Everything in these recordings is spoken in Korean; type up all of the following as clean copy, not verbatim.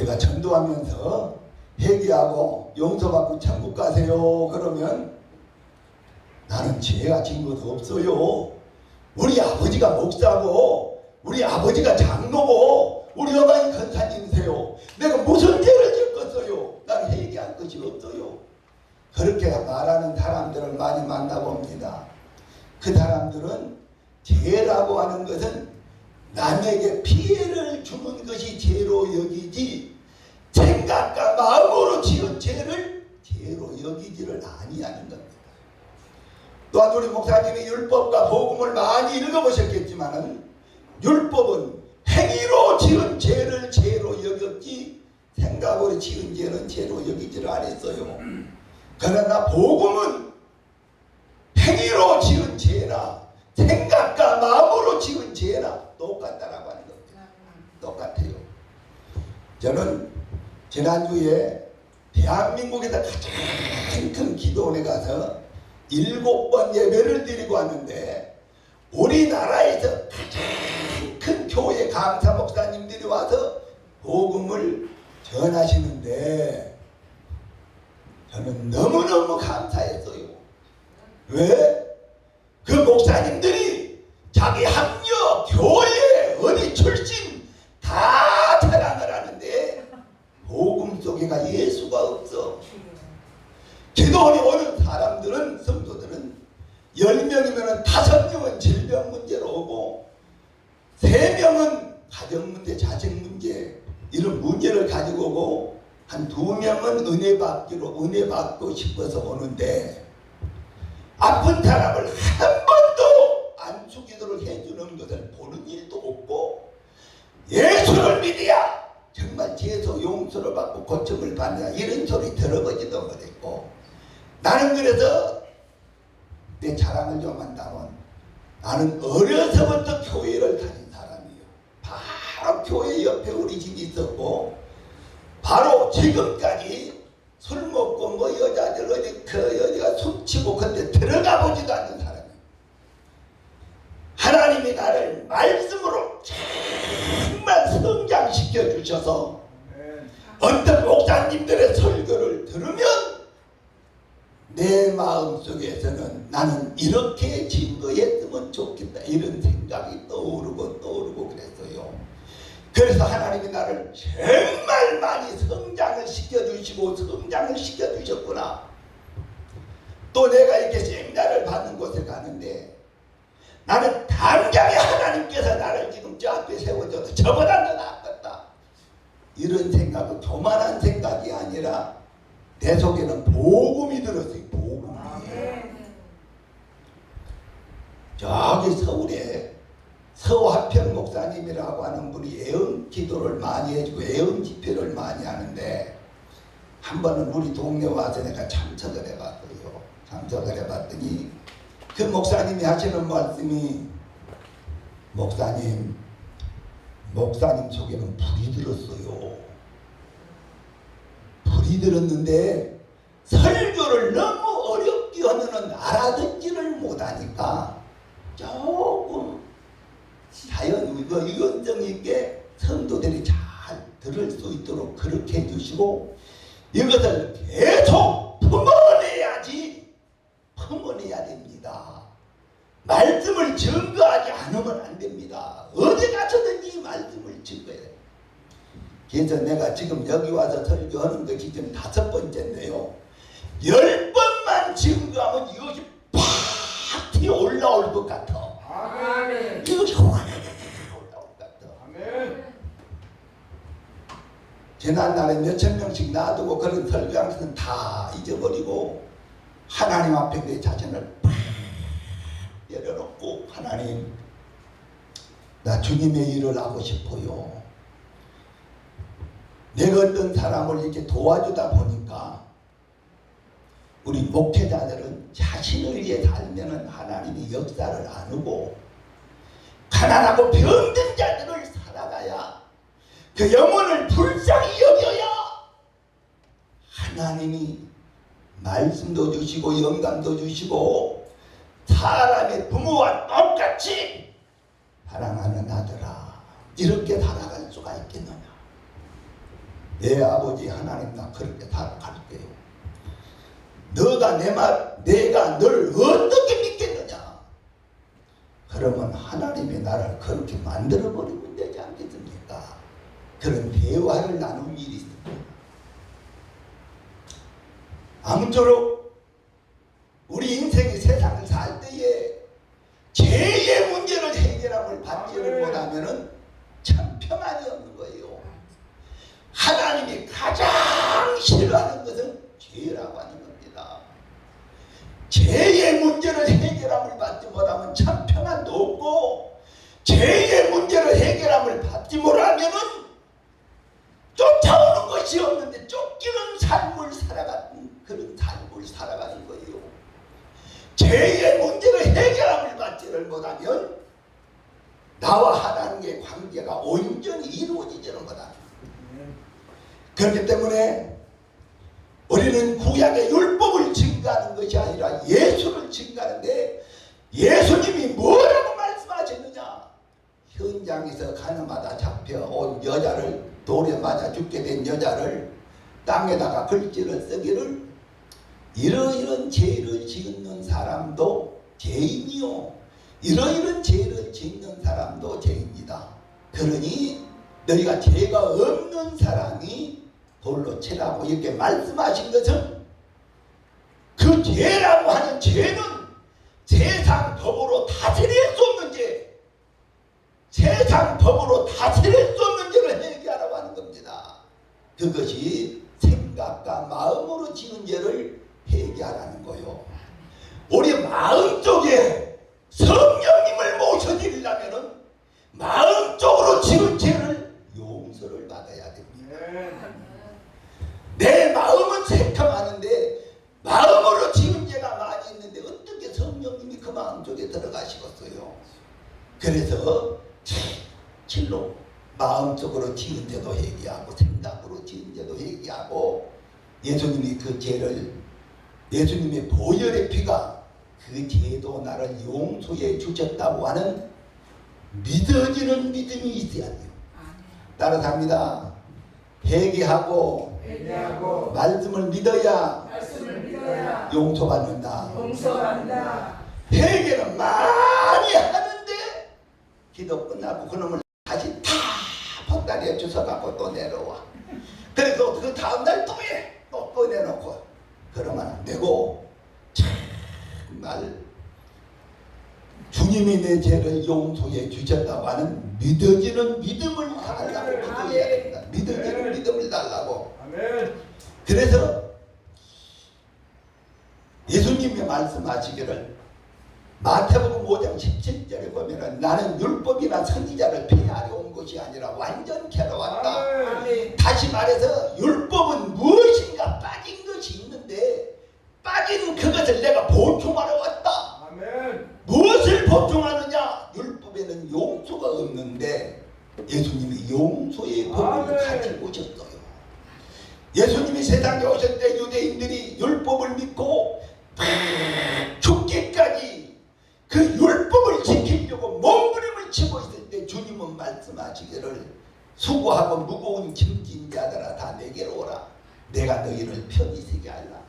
제가 전도하면서 회개하고 용서받고 천국 가세요 그러면 나는 죄가 진 것도 없어요. 우리 아버지가 목사고 우리 아버지가 장로고 우리 어머니 권사님이세요. 내가 무슨 죄를 지었겠어요? 나는 회개할 것이 없어요. 그렇게 말하는 사람들을 많이 만나봅니다. 그 사람들은 죄라고 하는 것은 남에게 피해를 주는 것이 죄로 여기지 생각과 마음으로 지은 죄를 죄로 여기지를 아니하는 겁니다. 또한 우리 목사님이 율법과 복음을 많이 읽어보셨겠지만 율법은 행위로 지은 죄를 죄로 여겼지 생각으로 지은 죄는 죄로 여기지를 않았어요. 그러나 복음은 행위로 지은 죄나 생각과 마음으로 지은 죄나 똑같다라고 하는 겁니다. 똑같아요. 저는 지난주에 대한민국에서 가장 큰 기도원에 가서 7번 예배를 드리고 왔는데 우리나라에서 가장 큰 교회 강사 목사님들이 와서 복음을 전하시는데 저는 너무너무 감사했어요. 왜? 그 목사님들이 자기 학력, 교회, 어디 출신 다 자랑을 하는데 복음 속에가 예수가 없어. 기도원에 오는 사람들은 성도들은 10명이면 5명은 질병 문제로 오고 3명은 가정 문제, 자식 문제 이런 문제를 가지고 오고 한 2명은 은혜 받고 싶어서 오는데 아픈 사람을 한 번도 안수기도를 해주는 것을 보는 일도 없고 예수를 믿어야 정말 죄에서 용서를 받고 고침을 받는다 이런 소리 들어보지도 못했고 나는 그래서 내 자랑을 좀 한다면 나는 어려서부터 교회를 다닌 사람이에요. 바로 교회 옆에 우리 집이 있었고 바로 지금까지 술 먹고 뭐 여자들 어디가 술 치고 근데 들어가 보지도 않는 사람이에요. 하나님이 나를 말씀으로 정말 성장시켜 주셔서 어떤 목사님들의 설교를 들으면 내 마음속에서는 나는 이렇게 증거했으면 좋겠다 이런 생각이 떠오르고 그랬어요. 그래서 하나님이 나를 정말 많이 성장을 시켜주시고 성장을 시켜주셨구나. 또 내가 이렇게 세미나를 받는 곳에 가는데 나는 당장에 하나님께서 나를 지금 저 앞에 세워줘도 저보다 더 낫겠다 이런 생각은 교만한 생각이 아니라 내 속에는 복음이 들었어요. 복음이. 저기 서울에 서화평 목사님이라고 하는 분이 애언 기도를 많이 해주고 애언 집회를 많이 하는데 한 번은 우리 동네 와서 내가 참석을 해봤어요. 참석을 해봤더니 그 목사님이 하시는 말씀이 목사님 속에는 불이 들었어요. 불이 들었는데 설교를 너무 어렵게 하면은 알아듣지를 못하니까 조금 자연 유연성 있게 성도들이 잘 들을 수 있도록 그렇게 해주시고 이것을 계속 품어내야 됩니다. 말씀을 증거하지 않으면 안 됩니다. 어디 가서든지 말씀을 증거해야 돼요. 그래서 내가 지금 여기 와서 설교하는 것이 지금 5번째인데요. 10번만 증거하면 이것이 팍 튀어 올라올 것 같아. 아멘. 이것이 확 올라올 것 같아. 아멘. 지난날에 몇천 명씩 놔두고 그런 설교하는 것은 다 잊어버리고 하나님 앞에 내 자신을 팍 내려놓고 하나님 나 주님의 일을 하고 싶어요. 내가 어떤 사람을 이렇게 도와주다 보니까 우리 목회자들은 자신을 위해 살면은 하나님이 역사를 안 하고 가난하고 병든 자들을 살아가야 그 영혼을 불쌍히 여겨야 하나님이 말씀도 주시고 영감도 주시고 사람의 부모와 똑같이 사랑하는 아들아 이렇게 살아갈 수가 있겠느냐. 내 아버지 하나님 나 그렇게 살아갈게요. 너가 내가 널 어떻게 믿겠느냐? 그러면 하나님이 나를 그렇게 만들어버리면 되지 않겠습니까? 그런 대화를 나눈 일이 있습니다. 아무쪼록 우리 인생의 세상을 살 때에 죄의 문제를 해결함을 받지를 못하면은 참 평안이 없는 거예요. 하나님이 가장 싫어하는 것은 죄라고 하는 겁니다. 죄의 문제를 해결함을 받지 못하면 참 평안도 없고, 죄의 문제를 해결함을 받지 못하면은 쫓아오는 것이 없는데 쫓기는 삶을 살아가는 그런 삶을 살아가는 거예요. 죄의 문제를 해결함을 받지를 못하면 나와 하나님의 관계가 온전히 이루어지지는 거다. 그렇기 때문에 우리는 구약의 율법을 증거하는 것이 아니라 예수를 증거하는데, 예수님이 뭐라고 말씀하셨느냐? 현장에서 가늠하다 잡혀온 여자를, 돌에 맞아 죽게 된 여자를 땅에다가 글씨를 쓰기를, 이러이런 죄를 짓는 사람도 죄인이요, 이러이런 죄를 짓는 사람도 죄인이다. 그러니 너희가 죄가 없는 사람이 돌로 치라고 이렇게 말씀하신 것은, 그 죄라고 하는 죄는 세상 법으로 다스릴 수 없는 죄, 세상 법으로 다스릴 수 없는 죄를 해결하라고 하는 겁니다. 그것이 생각과 마음으로 지은 죄를 해결하라는 거요. 우리 마음속에 성령님을 모셔드리려면 마음적으로 지은 죄를 용서를 받아야 됩니다. 내 마음은 새카마는데 마음으로 지은 죄가 많이 있는데 어떻게 성령님이 그 마음속에 들어가시겠어요? 그래서 실로 마음적으로 지은 죄도 회개하고 생각으로 지은 죄도 회개하고, 예수님이 그 죄를, 예수님의 보혈의 피가 그 죄도 나를 용서해 주셨다고 하는 믿어지는 믿음이 있어야 돼요. 따라합니다. 회개하고 말씀을 믿어야 용서받는다. 회개는 많이 하는데 기도 끝나고 그놈을 다시 다 보따리에 주워갖고 또 내려와. 그래서 그 다음날 또 해. 또 꺼내놓고 그러면 안 되고, 정말 주님이 내 죄를 용서해 주셨다고 하는 믿어지는 믿음을 달라고 기도해야 됩니다. 믿어지는 믿음을 달라고. 그래서 예수님이 말씀하시기를, 마태복음 5장 17절에 보면은 나는 율법이나 선지자를 폐하려 온 것이 아니라 완전케로 왔다. 다시 말해서 율법은 무엇인가 빠진 것이 있는데, 빠진 그것을 내가 보충하러 왔다. 무엇을 보충하느냐? 율법에는 용서가 없는데 예수님이 용서의 법을 가지고 오셨어요. 예수님이 세상에 오실 때 유대인들이 율법을 믿고 죽기까지 그 율법을 지키려고 몸부림을 치고 있을 때 주님은 말씀하시기를, 수고하고 무거운 짐진 자들아 다 내게로 오라. 내가 너희를 편히 서게 하리라.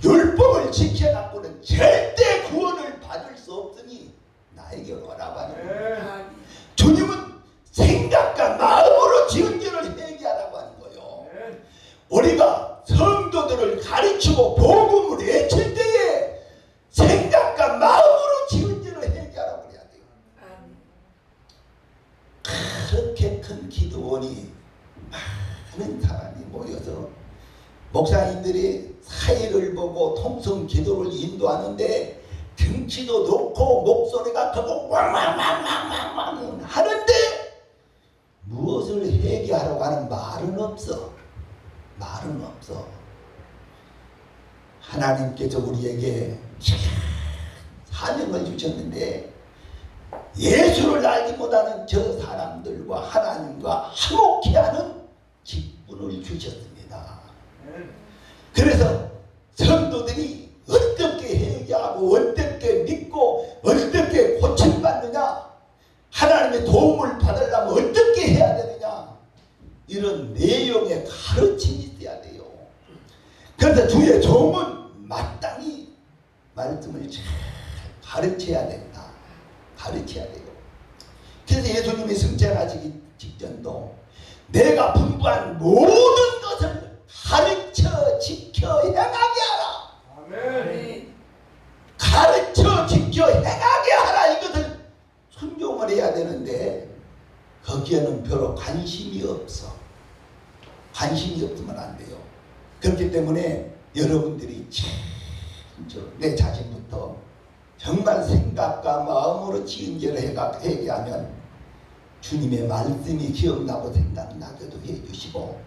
율법을 지켜갖고는 절대 구원을 받을 수 없으니 나에게로 오라고 하는 거예요. 주님은 생각과 마음으로 지은 죄를 회개하라고 하는 거예요. 우리가 성도들을 가르치고 복음을 외칠 때에 생각과 마음으로 지은 죄를 회개하라고 해야 돼요. 그렇게 큰 기도원이 많은 사람이 모여서 목사님들이 사회를 보고 통성 기도를 인도하는데 등치도 높고 목소리가 크고 왕왕왕왕왕왕 하는데 무엇을 회개하라고 하는 말은 없어. 말은 없어. 하나님께서 우리에게 사명을 주셨는데 예수를 알지 못하는 저 사람들과 하나님과 화목케 하는 직분을 주셨습니다. 그래서 성도들이 어떻게 회개하고 어떻게 믿고 어떻게 고침받느냐, 하나님의 도움을 받으려면 어떻게 해야 되느냐, 이런 내용의 가르침이 있어야 돼요. 그래서 주의 종은 마땅히 말씀을 잘 가르쳐야 된다. 가르쳐야 돼요. 그래서 예수님이 승천하시기 직전도 내가 분부한 모든 것을 가르쳐 지켜 행하게 하라. 아멘. 가르쳐 지켜 행하게 하라. 이것을 순종을 해야 되는데 거기에는 별로 관심이 없어. 관심이 없으면 안 돼요. 그렇기 때문에 여러분들이 내 자신부터 정말 생각과 마음으로 지은죄를 회개하면 주님의 말씀이 기억나고 생각나게도 해주시고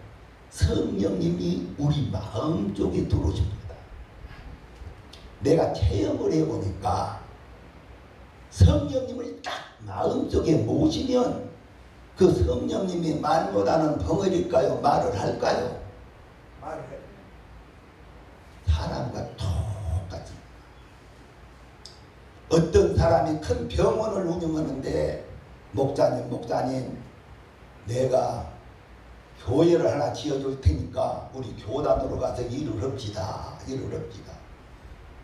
성령님이 우리 마음속에 들어오십니다. 내가 체험을 해보니까 성령님을 딱 마음속에 모시면 그 성령님이 말 못하는 벙어릴까요? 말을 할까요? 말해. 사람과 똑같이. 어떤 사람이 큰 병원을 운영하는데 목사님 내가 교회를 하나 지어줄 테니까 우리 교단으로 가서 일을 합시다.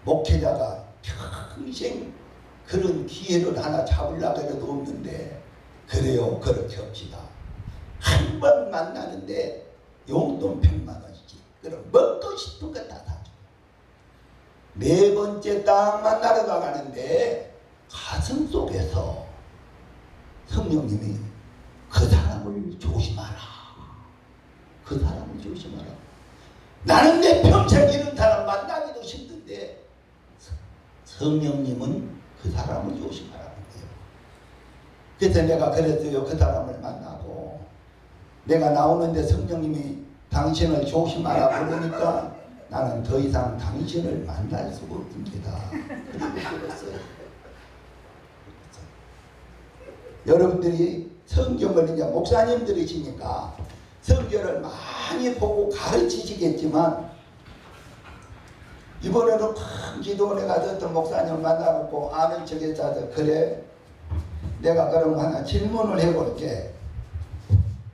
목회자가 평생 그런 기회를 하나 잡으려고 해도 없는데 그래요, 그렇게 합시다. 한 번 만나는데 용돈 100만 원이지. 그럼 먹고 싶은 거 다 사줘. 네 번째 딱 만나러 나가는데 가슴 속에서 성령님이 그 사람을 조심하라. 그 사람을 조심하라. 나는 내 평생 이런 사람 만나기도 힘든데 성령님은 그 사람을 조심하라는 거예요. 그래서 내가 그랬어요. 그 사람을 만나고 내가 나오는데 성령님이 당신을 조심하라 그러니까 나는 더 이상 당신을 만날 수가 없습니다. 그렇게 들었어요. 여러분들이 성경을 이제 목사님들이시니까 성경을 많이 보고 가르치시겠지만 이번에는 큰 기도원에 가서 어떤 목사님을 만나고 아는 척에 짜서 그래 내가 그럼 하나 질문을 해볼게.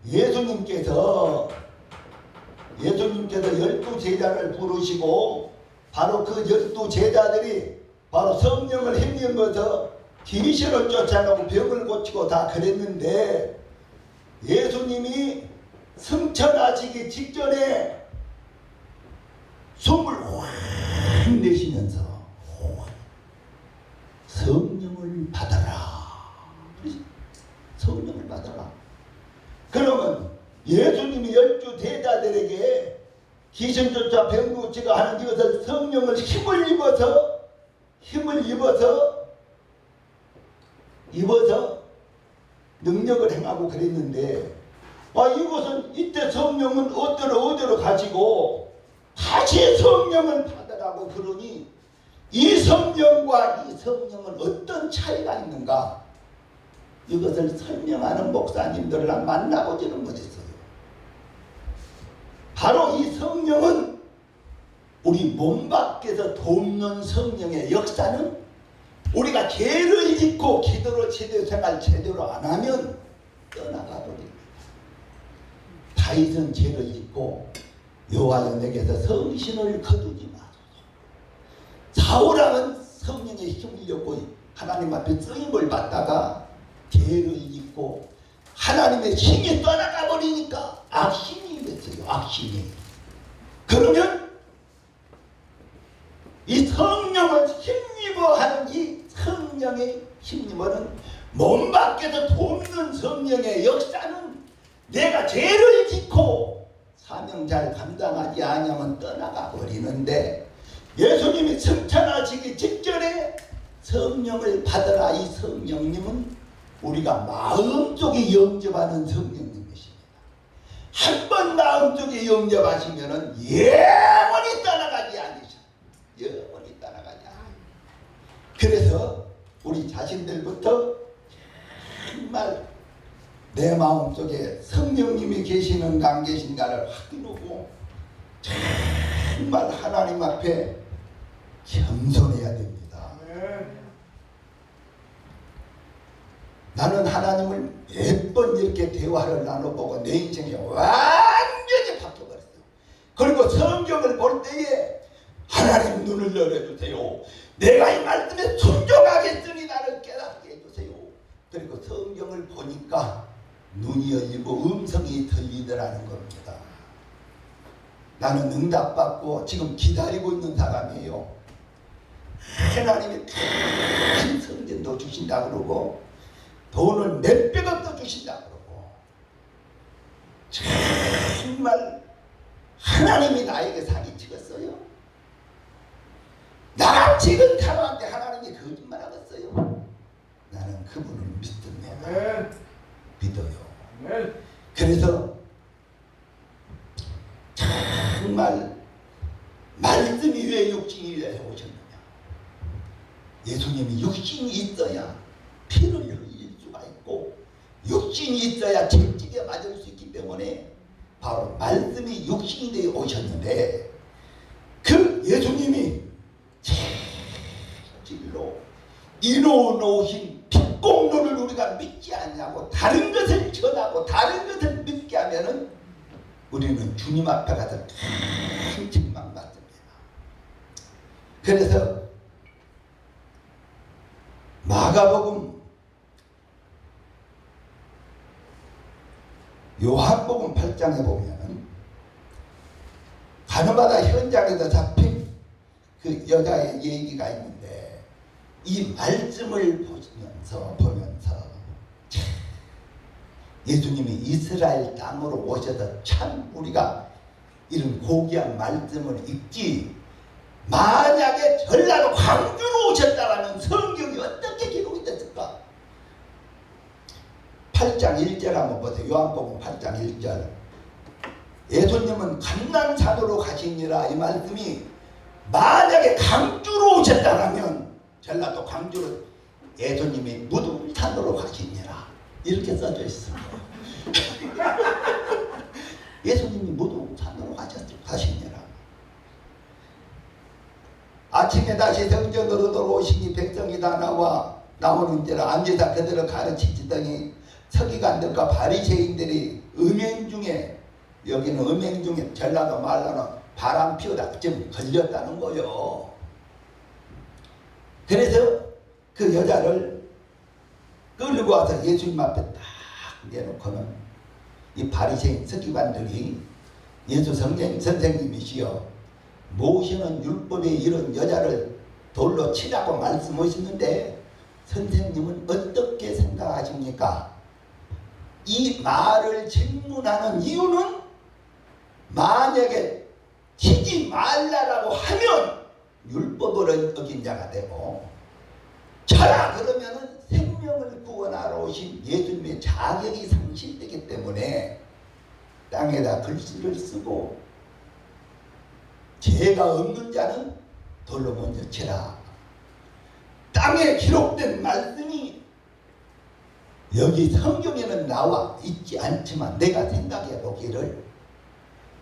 예수님께서 12 제자를 부르시고 바로 그 12 제자들이 바로 성령을 힘입어서 귀신을 쫓아내고 병을 고치고 다 그랬는데 예수님이 승천하시기 직전에 숨을 확 내쉬면서 성령을 받아라. 성령을 받아라. 그러면 예수님이 12 제자들에게 귀신 쫓아 병 고치고 하는 이것을 성령을 힘을 입어서 능력을 행하고 그랬는데 이것은 이때 성령은 어디로 가지고 다시 성령을 받으라고 그러니 이 성령과 이 성령은 어떤 차이가 있는가? 이것을 설명하는 목사님들을 만나보지는 못했어요. 바로 이 성령은 우리 몸 밖에서 돕는 성령의 역사는 우리가 죄를 짓고 기도로 제대로 생활 제대로 안 하면 떠나가 버립니다. 다윗은 죄를 짓고 여호와여 내게서 성신을 거두지 마소서. 사울왕은 성령의 힘을 얻고 하나님 앞에 쓰임을 받다가 죄를 짓고 하나님의 힘이 떠나가 버리니까 악신이 됐어요. 악신이. 그러면 이 성령을 힘입어 하는 이 성령의 힘입어는 몸 밖에서 돕는 성령의 역사는 내가 죄를 짓고 사명 잘 감당하지 않으면 떠나가 버리는데 예수님이 승천하시기 직전에 성령을 받으라. 이 성령님은 우리가 마음속에 영접하는 성령님이십니다. 한 번 마음속에 영접하시면 영원히 떠나가지 않으셔. 영원히 떠나가지 않으셔. 그래서 우리 자신들부터 정말 내 마음속에 성령님이 계시는가 안 계신가를 확인하고 정말 하나님 앞에 겸손해야 됩니다. 나는 하나님을 몇 번 이렇게 대화를 나눠보고 내 인생이 완전히 바뀌어버렸어요. 그리고 성경을 볼 때에 하나님 눈을 열어주세요. 내가 이 말씀에 순종하겠으니 나를 깨닫게 해주세요. 그리고 성경을 보니까 눈이 열리고 음성이 들리더라는 겁니다. 나는 응답받고 지금 기다리고 있는 사람이에요. 하나님이 큰 성전도 주신다 그러고 돈을 몇백억 더 주신다 그러고 정말 하나님이 나에게 사기치겠어요? 나같이 지금 사람한테 하나님이 거짓말하겠어요? 나는 그분을 믿습니다. 믿어요. 그래서 정말 말씀이 왜 육신이 왜 오셨느냐? 예수님이 육신이 있어야 피를 흘릴 수가 있고 육신이 있어야 채찍에 맞을 수 있기 때문에 바로 말씀이 육신이 되어 오셨는데 그 예수님이 진로 이루어놓으신 빛공로를 우리가 믿지 않냐고 다른 것을 전하고 다른 것을 믿게 하면은 우리는 주님 앞에 가서 큰 책망받습니다. 그래서 마가복음, 요한복음 8장에 보면 가나바다 현장에서 잡힌 그 여자의 얘기가 있는데 이 말씀을 보면서 예수님이 이스라엘 땅으로 오셔서 참 우리가 이런 고귀한 말씀을 읽지 만약에 전라도 광주로 오셨다라면 성경이 어떻게 기록이 됐을까? 8장 1절 한번 보세요. 요한복음 8장 1절 예수님은 감난산으로 가시니라 이 말씀이 만약에 광주로 오셨다라면 전라도 광주로 예수님이 무등산으로 가시니라 이렇게 써져 있어요. 예수님이 무등산으로 가시니라. 아침에 다시 성전으로 들어오시니 백성이 다 나오는지라 앉으사 그들을 가르치시더니 서기관들과 바리새인들이 음행 중에 여기는 음행 중에 전라도 말로는 바람 피우다 좀 걸렸다는 거요. 그래서 그 여자를 끌고 와서 예수님 앞에 딱 내놓고는 이 바리새인 서기관들이 예수 선생님이시여 모시는 율법에 이런 여자를 돌로 치라고 말씀하시는데 선생님은 어떻게 생각하십니까? 이 말을 질문하는 이유는 만약에 치지 말라라고 하면 율법을 어긴 자가 되고 쳐라 그러면은 생명을 구원하러 오신 예수님의 자격이 상실되기 때문에 땅에다 글씨를 쓰고 죄가 없는 자는 돌로 먼저 치라. 땅에 기록된 말씀이 여기 성경에는 나와 있지 않지만 내가 생각해 보기를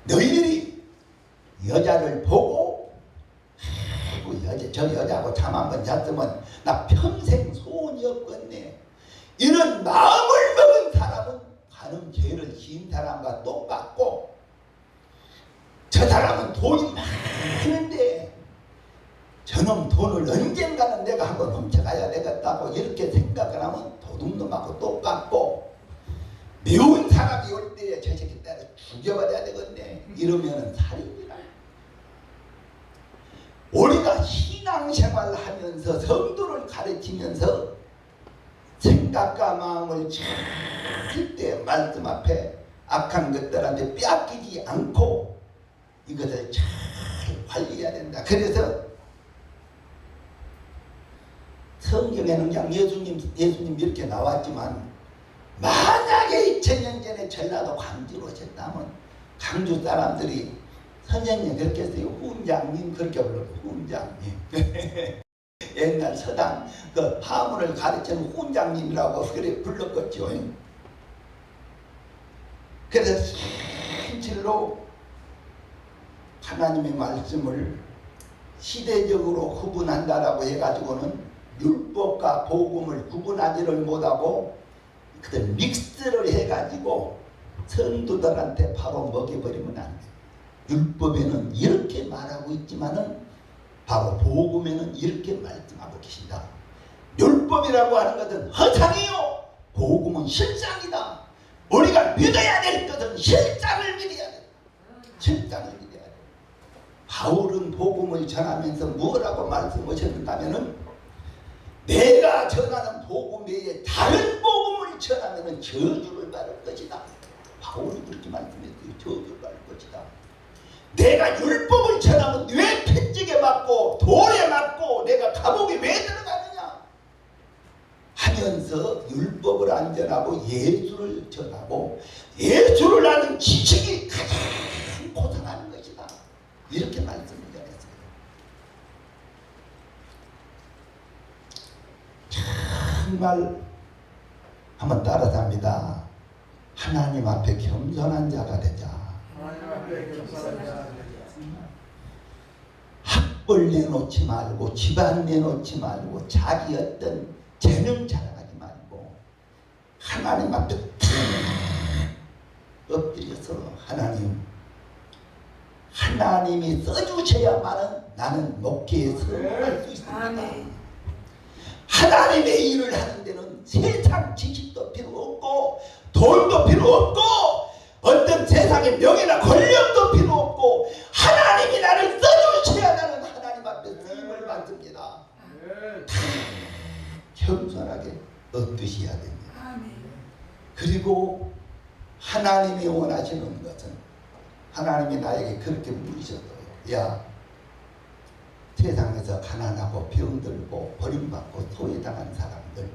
너희들이 여자를 보고 저 여자하고 잠 한번 잤으면 나 평생 소원이 없겠네 이런 마음을 먹은 사람은 가는 죄를 지은 사람과 똑같고 저 사람은 돈이 많은데 저놈 돈을 언젠가는 내가 한번 훔쳐가야 되겠다고 이렇게 생각을 하면 도둑놈하고 똑같고 미운 사람이 올 때에 저 새끼 때려 죽여버려야 되겠네 이러면은 살인이라. 우리가 신앙생활을 하면서 성도를 가르치면서 생각과 마음을 절대 말씀 앞에 악한 것들한테 빼앗기지 않고 이것을 잘 관리해야 된다. 그래서 성경에는 그냥 예수님 이렇게 나왔지만 만약에 2000년 전에 전라도 광주로 오셨다면 광주 사람들이 선생님 그렇게 했어요. 훈장님 그렇게 불러요. 훈장님. 옛날 서당 그 화문을 가르치는 훈장님이라고 그래 불렀겠죠. 그래서 실로 하나님의 말씀을 시대적으로 구분한다라고 해가지고는 율법과 복음을 구분하지를 못하고 그들 믹스를 해가지고 성도들한테 바로 먹여버리면 안 돼. 율법에는 이렇게 말하고 있지만은 바로 복음에는 이렇게 말씀하고 계신다. 율법이라고 하는 것은 허상이요, 복음은 실상이다. 우리가 믿어야 될 것은 실상을 믿어야 돼. 실상을 믿어야 돼. 바울은 복음을 전하면서 뭐라고 말씀하셨는가면은 내가 전하는 복음 외에 다른 복음을 전하면은 저주를 받을 것이다. 바울이 그렇게 말씀했어요. 저주를 받을 것이다. 내가 율법을 전하면 왜 핏지게 맞고 돌에 맞고 내가 감옥에 왜 들어가느냐 하면서 율법을 안 전하고 예수를 전하고 예수를 아는 지식이 가장 고상한 것이다. 이렇게 말씀을 전했어요. 정말 한번 따라서 합니다. 하나님 앞에 겸손한 자가 되자. 학벌 내놓지 말고 집안 내놓지 말고 자기 어떤 재능 자랑하지 말고 하나님 앞에 탁 엎드려서 하나님이 써주셔야만은 나는 목회에 성공할 수 있습니다. 하나님의 일을 하는 데는 세상 지식도 필요 없고 돈도 필요 없고 어떤 세상의 명예나 권력도 필요 없고 하나님이 나를 써주셔야 나는 하나님 앞에 쓰임을 받습니다. 겸손하게 엎드셔야 됩니다. 그리고 하나님이 원하시는 것은 하나님이 나에게 그렇게 물으셨어요. 야, 세상에서 가난하고 병들고 버림받고 소외당한 사람들,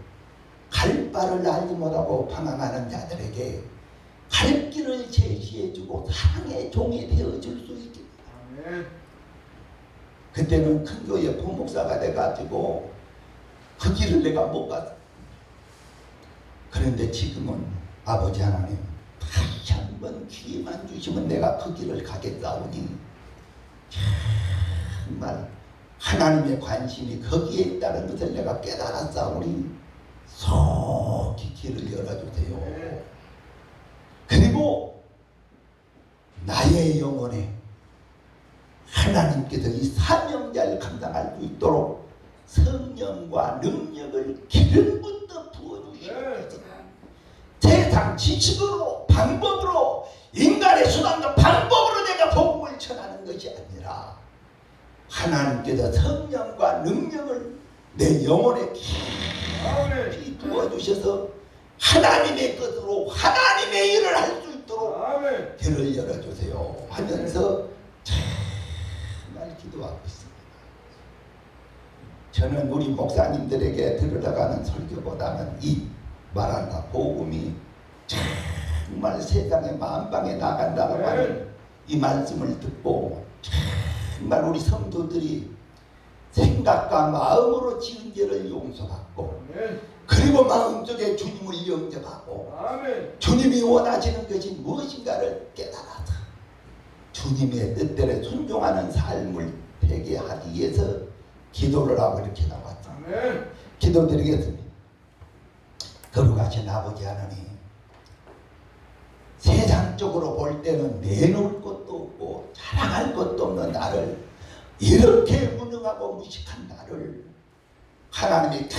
갈 바를 알지 못하고 방황하는 자들에게 갈 길을 제시해주고 사랑의 종이 되어줄 수 있게. 그때는 큰 교회 부목사가 돼가지고 그 길을 내가 못 갔어. 그런데 지금은 아버지 하나님 다시 한번 기회만 주시면 내가 그 길을 가겠사오니 정말 하나님의 관심이 거기에 있다는 것을 내가 깨달았사오니 속히 길을 열어주세요. 그리고 나의 영혼에 하나님께서 이 사명자를 감당할 수 있도록 성령과 능력을 기름부터 부어주시옵소서. 세상 지식으로 방법으로 인간의 수단과 방법으로 내가 복음을 전하는 것이 아니라 하나님께서 성령과 능력을 내 영혼에 깊이 부어주셔서 하나님의 것으로 하나님의 일을 할 수 있도록 길을 열어주세요 하면서 정말 기도하고 있습니다. 저는 우리 목사님들에게 들으러가는 설교보다는 이 말한다 복음이 정말 세상의 만방에 나간다고 하는 이 말씀을 듣고 정말 우리 성도들이 생각과 마음으로 지은 죄를 용서받고 그리고 마음속에 주님을 영접하고 주님이 원하시는 것이 무엇인가를 깨달아서 주님의 뜻대로 순종하는 삶을 되게 하기 위해서 기도를 하고 이렇게 나왔습니다. 기도드리겠습니다. 거룩하신 아버지 하나님, 세상적으로 볼 때는 내놓을 것도 없고 자랑할 것도 없는 나를, 이렇게 무능하고 무식한 나를 하나님이 큰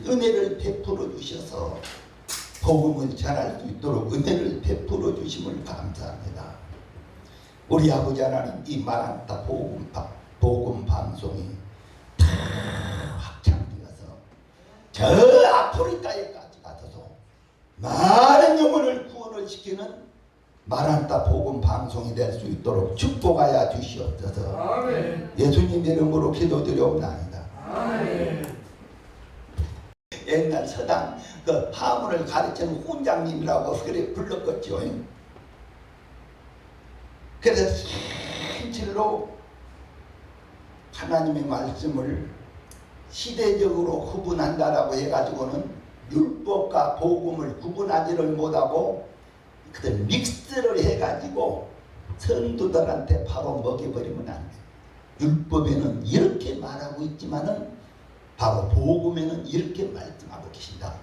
은혜를 베풀어 주셔서 복음을 전할 수 있도록 은혜를 베풀어 주심을 감사합니다. 우리 아버지 하나님, 이 마라나타 복음 방송이 다 확장되어서 저 아프리카에까지 가서서 많은 영혼을 구원을 시키는 마라나타 복음 방송이 될 수 있도록 축복하여 주시옵소서. 아멘. 예수님 이름으로 기도드려옵나이다. 아멘. 옛날 서당 그 화문을 가르치는 훈장님이라고 그래 불렀겠죠. 그래서 실로 하나님의 말씀을 시대적으로 구분한다라고 해가지고는 율법과 복음을 구분하지를 못하고 그들 믹스를 해가지고 성도들한테 바로 먹여버리면 안 돼. 율법에는 이렇게 말하고 있지만은 바로 복음에는 이렇게 말씀하고 계신다.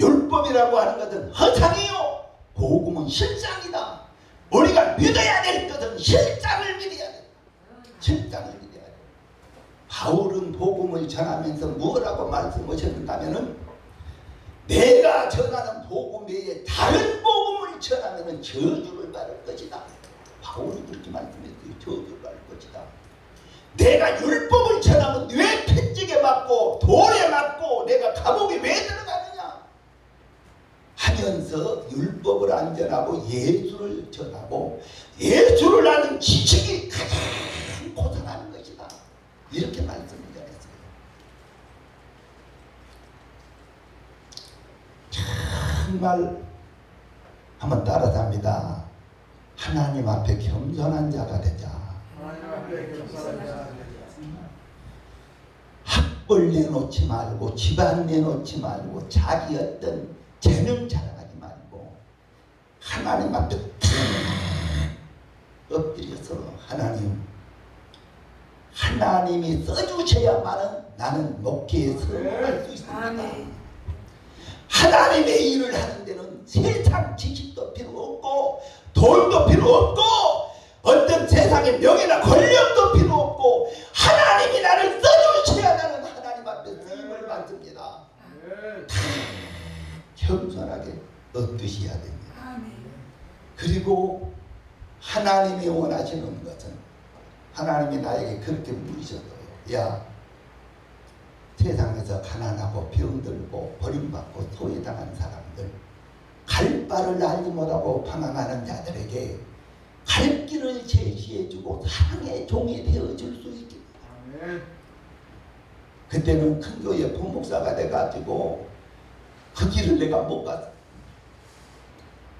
율법이라고 하는 것은 허상이요, 복음은 실상이다. 우리가 믿어야 될 것은 실상을 믿어야 돼. 실상을 믿어야 돼. 바울은 복음을 전하면서 뭐라고 말씀하셨는가면은, 내가 전하는 복음 외에 다른 복음을 전하면은 저주를 받을 것이다. 바울은 그렇게 말씀했어요. 저주를 받을 것이다. 내가 율법을 전하면 왜 폐찍에 맞고 돌에 맞고 내가 감옥에 왜 들어가느냐 하면서 율법을 안 전하고 예수를 전하고, 예수를 아는 지식이 가장 고상한 것이다. 이렇게 말씀을 전했어요. 정말 한번 따라서 합니다. 하나님 앞에 겸손한 자가 되자. 학벌 내놓지 말고, 집안 내놓지 말고, 자기 어떤 재능 자랑하지 말고, 하나님 앞에 탁 엎드려서, 하나님이 써주셔야만은 나는 목회에 성공할 수 있습니다. 하나님의 일을 하는 데는 세상 지식도 필요 없고, 돈도 필요 없고, 어떤 세상의 명예나 권력도 필요 없고, 하나님이 나를 써주셔야 나는 하나님 앞에 쓰임을 받습니다. 겸손하게 엎드셔야 됩니다. 그리고 하나님이 원하시는 것은, 하나님이 나에게 그렇게 물으셨어요. 야, 세상에서 가난하고 병들고 버림받고 소외당한 사람들, 갈 바를 알지 못하고 방황하는 자들에게 갈 길을 제시해주고 사랑의 종이 되어줄 수 있게. 그때는 큰 교회 부목사가 돼가지고 그 길을 내가 못 갔어.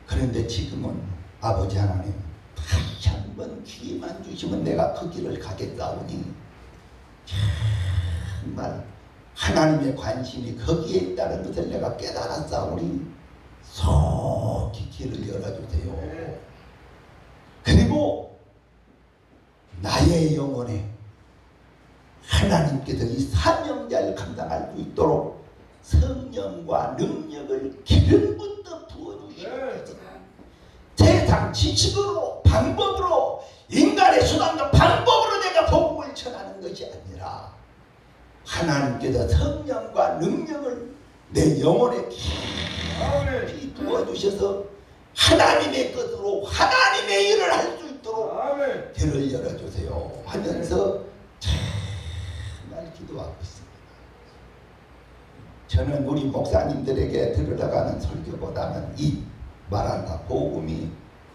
그런데 지금은 아버지 하나님 다시 한번 기회만 주시면 내가 그 길을 가겠사오니, 정말 하나님의 관심이 거기에 있다는 것을 내가 깨달았사오니 속히 길을 열어주세요. 그리고 나의 영혼에 하나님께서 이 사명자를 감당할 수 있도록 성령과 능력을 기름부터 부어주시는 거지. 세상 지식으로, 방법으로, 인간의 수단과 방법으로 내가 복음을 전하는 것이 아니라, 하나님께서 성령과 능력을 내 영혼에 깊이 부어주셔서 하나님의 것으로 하나님의 일을 할 수 있도록 길을 열어주세요 하면서 정말 기도하고 있습니다. 저는 우리 목사님들에게 들어가는 설교보다는 이 말한다 복음이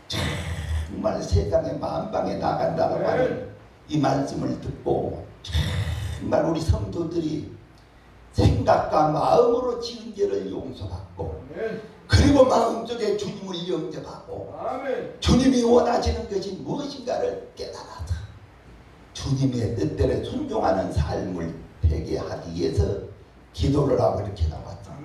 정말 세상의 만방에 나간다고 하는 이 말씀을 듣고, 정말 우리 성도들이 생각과 마음으로 지은 죄를 용서받고, 그리고 마음속에 주님을 영접하고, 주님이 원하시는 것이 무엇인가를 깨달아서 주님의 뜻대로 순종하는 삶을 되게 하기 위해서 기도를 하고 이렇게 나왔다.